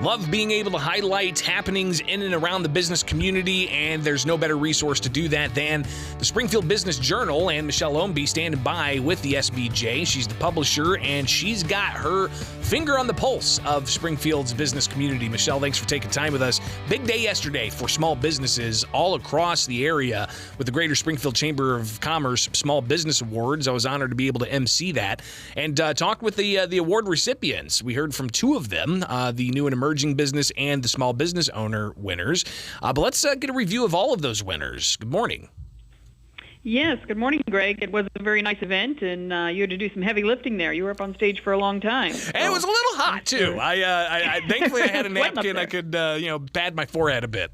Love being able to highlight happenings in and around the business community, and there's no better resource to do that than the Springfield Business Journal, and Michelle Ownbey standing by with the SBJ. She's the publisher, and she's got her finger on the pulse of Springfield's business community. Michelle, thanks for taking time with us. Big day yesterday for small businesses all across the area with the Greater Springfield Chamber of Commerce Small Business Awards. I was honored to be able to MC that and talked with the award recipients. We heard from two of them, the new and emerging business and the small business owner winners. But let's get a review of all of those winners. Good morning. Yes, good morning, Greg. It was a very nice event, and you had to do some heavy lifting there. You were up on stage for a long time. So. And it was a little hot, too. I thankfully I had a napkin. I could, pad my forehead a bit.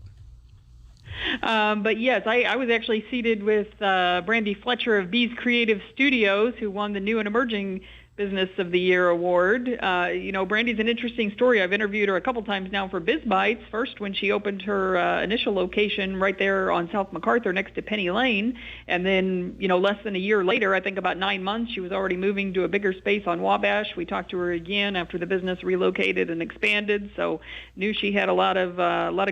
But yes, I was actually seated with Brandy Fletcher of Bees Creative Studios, who won the New and Emerging Business of the Year award. Brandy's an interesting story. I've interviewed her a couple times now for Biz Bites. First, when she opened her initial location right there on South MacArthur next to Penny Lane, and then less than a year later, I think about 9 months, she was already moving to a bigger space on Wabash. We talked to her again after the business relocated and expanded, so knew she had a lot of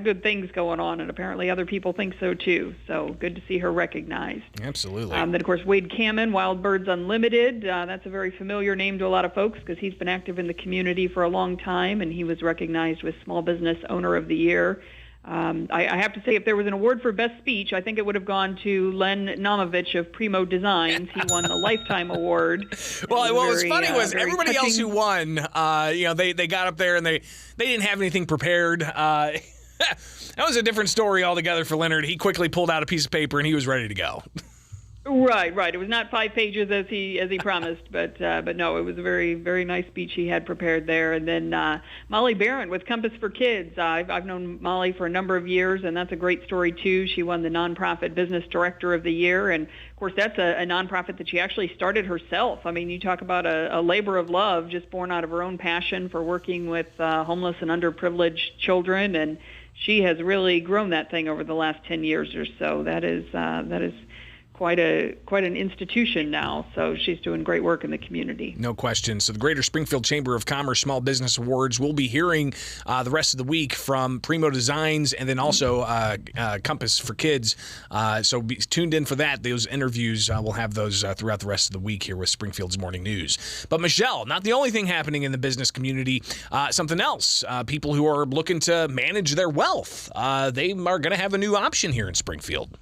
good things going on, and apparently other people think so too. So good to see her recognized. Absolutely. Then of course Wade Kamen, Wild Birds Unlimited. That's a very familiar name to a lot of folks because he's been active in the community for a long time, and he was recognized with Small Business Owner of the Year. I have to say, if there was an award for best speech, I think it would have gone to Len Namovich of Primo Designs. He won the Lifetime Award. Well, what was funny was everybody else who won, they got up there and they didn't have anything prepared. That was a different story altogether for Leonard. He quickly pulled out a piece of paper and he was ready to go. Right. It was not 5 pages as he promised, but no, it was a very, very nice speech he had prepared there. And then Molly Barron with Compass for Kids. I've known Molly for a number of years, and that's a great story too. She won the Nonprofit Business Director of the Year, and of course that's a nonprofit that she actually started herself. I mean, you talk about a labor of love, just born out of her own passion for working with homeless and underprivileged children, and she has really grown that thing over the last 10 years or so. That is quite an institution now, so she's doing great work in the community. No question. So the Greater Springfield Chamber of Commerce Small Business Awards, we'll be hearing the rest of the week from Primo Designs and then also Compass for Kids. So be tuned in for that. Those interviews, we'll have those throughout the rest of the week here with Springfield's Morning News. But Michelle, not the only thing happening in the business community. Something else. People who are looking to manage their wealth. They are going to have a new option here in Springfield.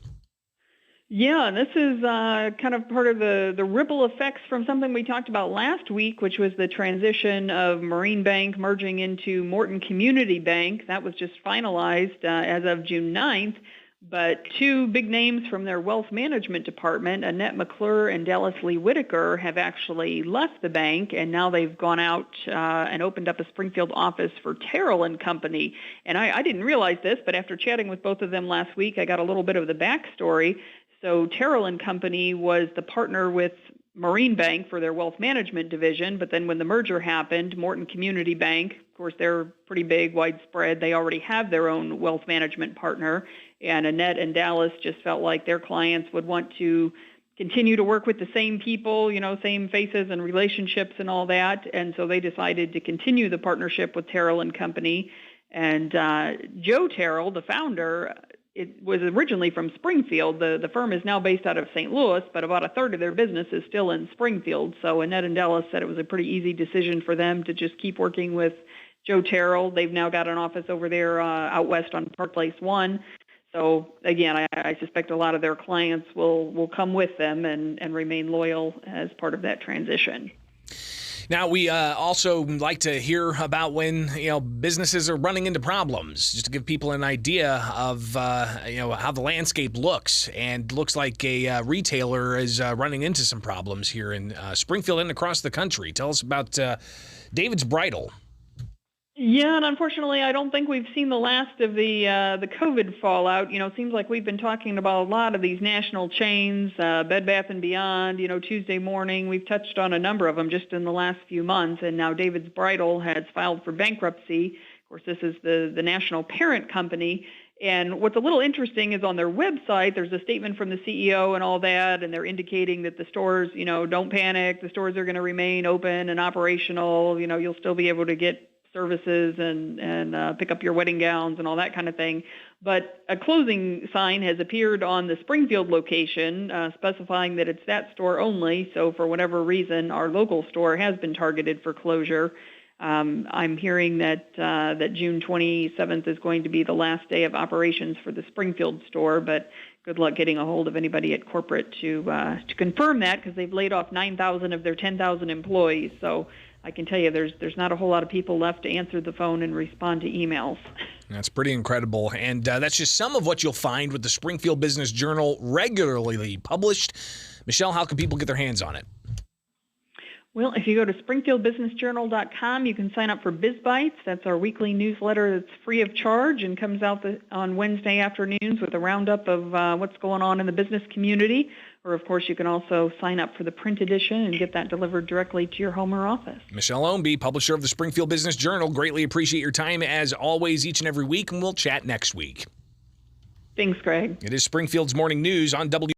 Yeah, and this is kind of part of the ripple effects from something we talked about last week, which was the transition of Marine Bank merging into Morton Community Bank. That was just finalized as of June 9th. But two big names from their wealth management department, Annette McClure and Dallas Lee Whitaker, have actually left the bank, and now they've gone out and opened up a Springfield office for Terrell and Company. And I didn't realize this, but after chatting with both of them last week, I got a little bit of the backstory. So Terrell and Company was the partner with Marine Bank for their wealth management division, but then when the merger happened, Morton Community Bank, of course, they're pretty big, widespread. They already have their own wealth management partner, and Annette and Dallas just felt like their clients would want to continue to work with the same people, same faces and relationships and all that, and so they decided to continue the partnership with Terrell and Company. And Joe Terrell, the founder, it was originally from Springfield. The firm is now based out of St. Louis, but about a third of their business is still in Springfield. So Annette and Dallas said it was a pretty easy decision for them to just keep working with Joe Terrell. They've now got an office over there out west on Park Place 1. So again, I suspect a lot of their clients will come with them and remain loyal as part of that transition. Now, we also like to hear about when, businesses are running into problems, just to give people an idea of, how the landscape looks. And looks like a retailer is running into some problems here in Springfield and across the country. Tell us about David's Bridal. Yeah, and unfortunately, I don't think we've seen the last of the COVID fallout. It seems like we've been talking about a lot of these national chains, Bed Bath & Beyond, Tuesday Morning. We've touched on a number of them just in the last few months, and now David's Bridal has filed for bankruptcy. Of course, this is the national parent company. And what's a little interesting is on their website, there's a statement from the CEO and all that, and they're indicating that the stores, don't panic. The stores are going to remain open and operational. You'll still be able to get services and pick up your wedding gowns and all that kind of thing. But a closing sign has appeared on the Springfield location specifying that it's that store only. So for whatever reason, our local store has been targeted for closure. I'm hearing that June 27th is going to be the last day of operations for the Springfield store, but good luck getting a hold of anybody at corporate to confirm that, because they've laid off 9,000 of their 10,000 employees. So I can tell you there's not a whole lot of people left to answer the phone and respond to emails. That's pretty incredible. And that's just some of what you'll find with the Springfield Business Journal, regularly published. Michelle, how can people get their hands on it? Well, if you go to springfieldbusinessjournal.com, you can sign up for Biz Bites. That's our weekly newsletter that's free of charge and comes out on Wednesday afternoons with a roundup of what's going on in the business community. Or, of course, you can also sign up for the print edition and get that delivered directly to your home or office. Michelle Ownbey, publisher of the Springfield Business Journal, greatly appreciate your time as always each and every week, and we'll chat next week. Thanks, Greg. It is Springfield's Morning News on